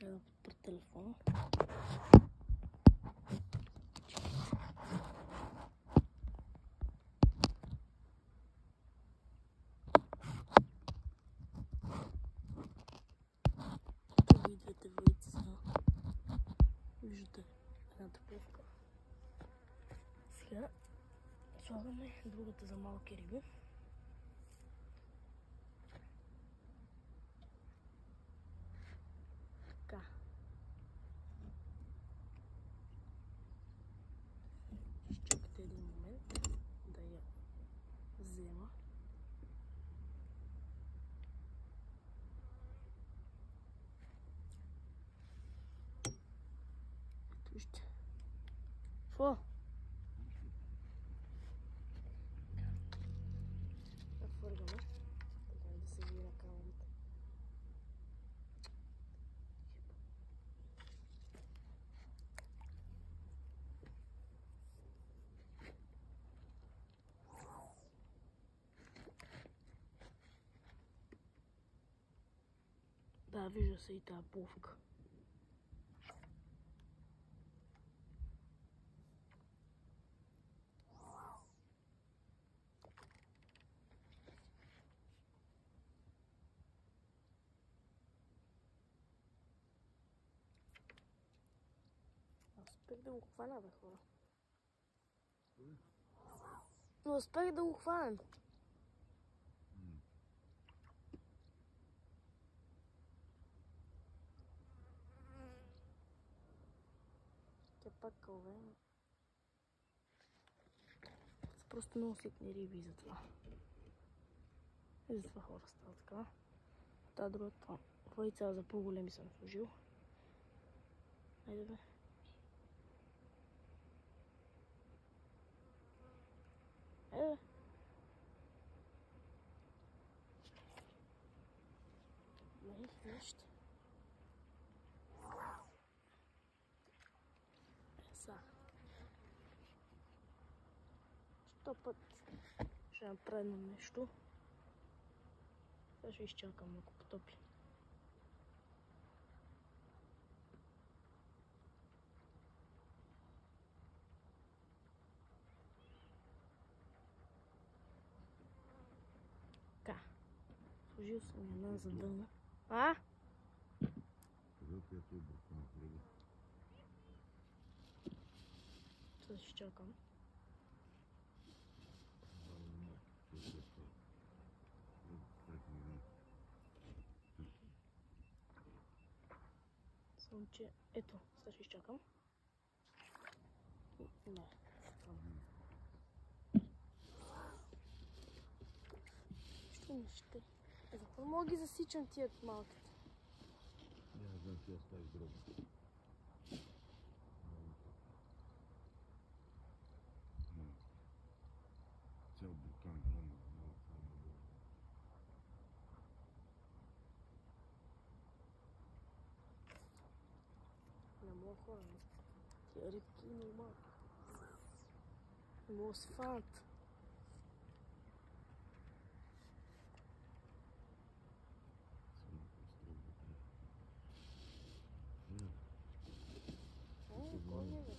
Трябва да подпра телефона. Тук и двете войци са. Виждате едната плувка. Сега слагаме другата за малки риби. Така. Ще чакате един момент да я взема. Ето вижте. Фо! Отвъргаме. Така да се види на камерата. Да, вижда се и тази плувка. Успех да го хвана, бе, хора. Но успех да го хванем. Тя пак кълве. Са просто много ситни риби затова. И затова хора става така. Та другата двойца за по-големи съм сложил. Айде бе. Айде бе. Нещо. Са. Що път ще направим нещо. Сега ще изчакам, ако потопи. Така. Сложил съм една за дълна. А? Сега ще чакам. Само че, ето, сега ще изчакам. Не. Що не ще? Защо мога ги засичам тия малките? Не знам, ти оставиш дробно. Цял буркан гръмна. Не мога хора, не. Тия рибки нормално. Не мога се фанат. Кой не бе?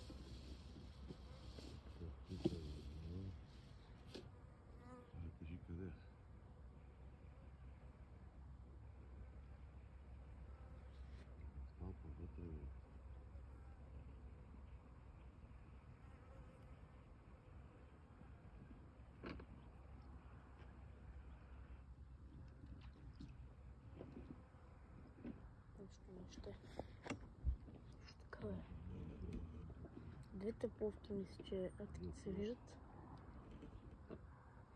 Кажи къде е. Стал вътре. Нещо не ще. Така е. Двете пловки мисля, че актите се виждат.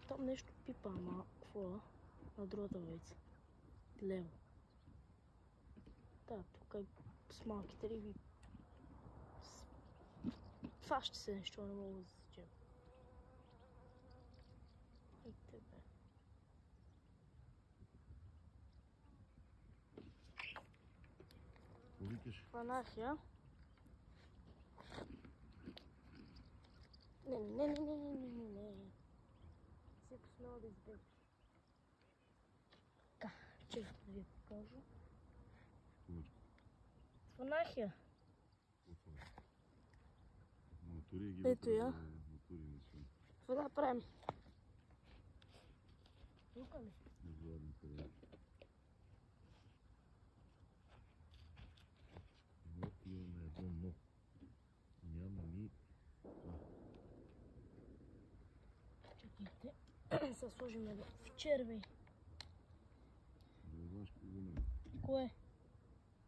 Там нещо пипа, ама какво е? На другата вейца. Лево. Да, тук е с малките риби. Това ще се нещо, не мога да засечем. И тебе. Повикаш? Хванах я. Не. Всеки смело да избегаш. Така, чакай да ви покажа. Фанах я. Мотори ги Ето я. Мотори не са. Какво да правим? Тук ли? Не знам къде. Но имаме едно но. Няма ни това. Чакайте. Се сложим в червей. Да знаеш какво го няма. Кое?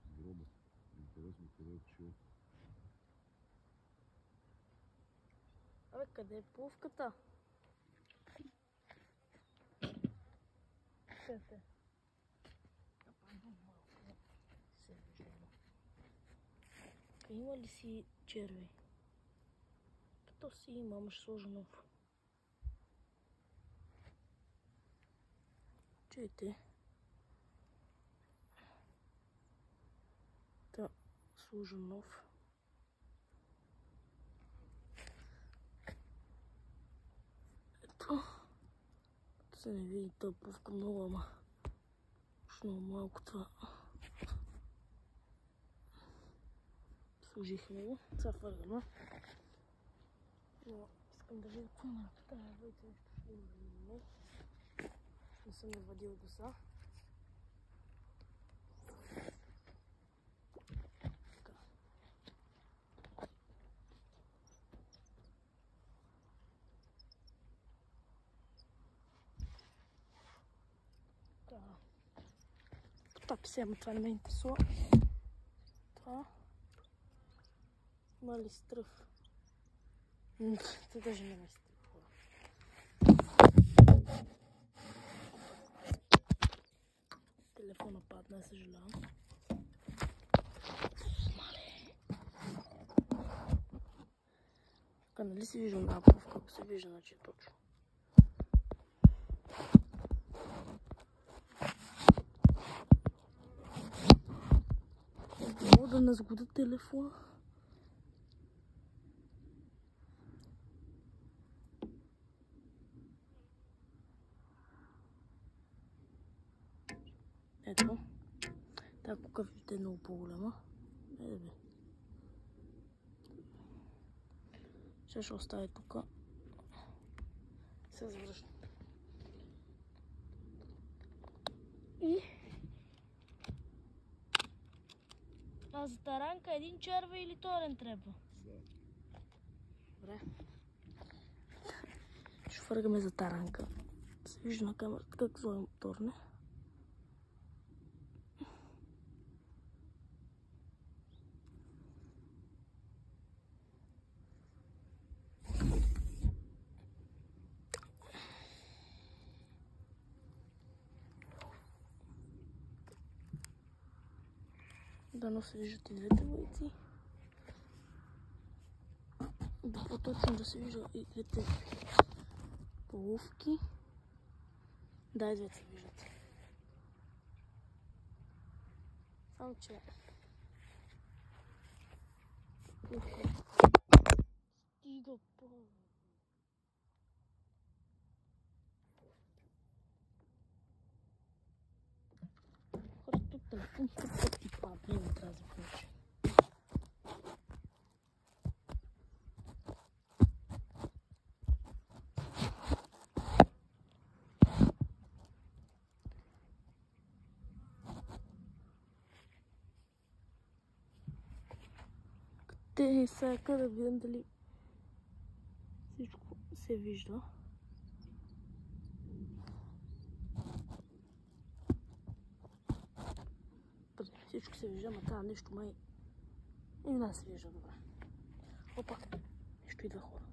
Гроба. Интересно къде е отишъл. Абе, къде е плувката? Чакайте. Има ли си червей? Като си имам, ще сложа нов. Чуйте. Да, сложа нов. Ето. Да се не види тази плувка много, ама. Много малко това. Сложихме го. Сега фъргаме. Но искам да видя какво на тази войца нещо ще има или не. Не съм я вадил до сега. Потапи се, ама това не ме интересува. Това. Има ли стръв? Това даже не ме стръв. Телефона падна, съжалявам. Тук нали се вижда напов, как се вижда, значи точно. Мога да назгода телефона. Ето. Тази кука виждате е много по-голяма. Бе. Сега ще оставя тук. Се завръщам. И... А за таранка един червей или торен трябва? Да. Добре. Ще фъргаме за таранка. Се вижда на камерата как злой мотор, не? Дано се виждат и двете войци. Да по-точно да се виждат и двете полувки. Да, и двете се виждат. Само че... Стига по... Хора, тук телефон, тук ти падне, не трябва да включи. Те сега да видим дали всичко се вижда. Всичко се вижда, ама това нещо май и не се вижда добре. Опа, нещо идва хора.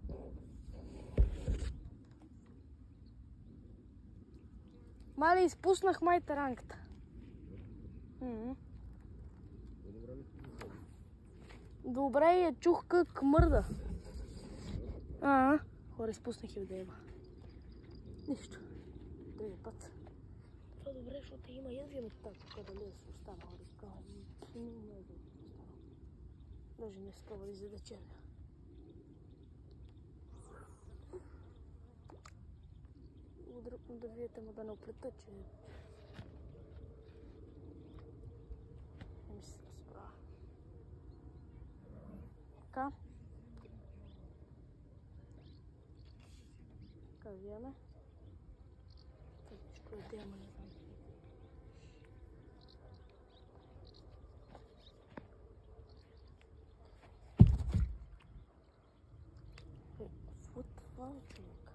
Мали, изпуснах май таранката. Добре, я чух как мърда. Хора, изпуснах и да има. Нищо. Други път. Това е добре, защото има язви от тази тук, дали да се остана. Даже не скава за да черня. Да видите, ма да не оплета, че... Не ми се разправя. Така. Така виеме. Тъпичко е ама не знам. Футбол, човек.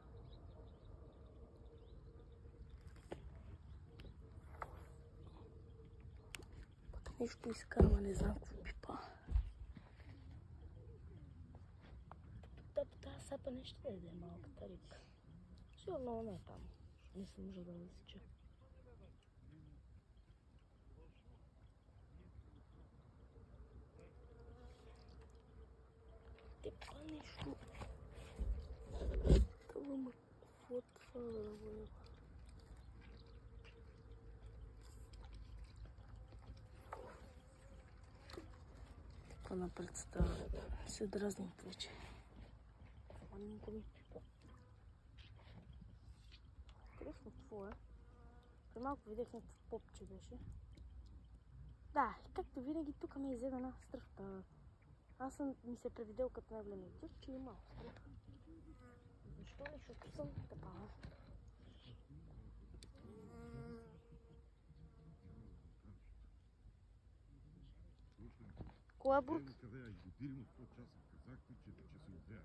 Пък нещо изкарва, не знам какво пипа. Тази сапа не ще да е малката рибка. Сигурно не е там. Не съм можа да засеча. Тепа нещо. Това ме футва да го. Така напред става. Се дразним вече. Манинко ми. Интересно какво е? При малко видях някакво попче беше. Да, както винаги тук ме изеда една стръвта. Аз съм ми се превидел като най-големия дюр, че има остров. Защо ли? Защото съм такава. Коя бург? Къде е? Година 100 часа казахте, че се отвея.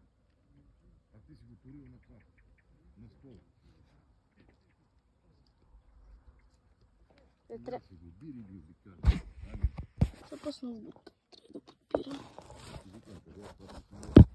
А ти си го турил на това. На стол. Трябва си го бири ги викали. да пусна в бута. Трябва да подпирам.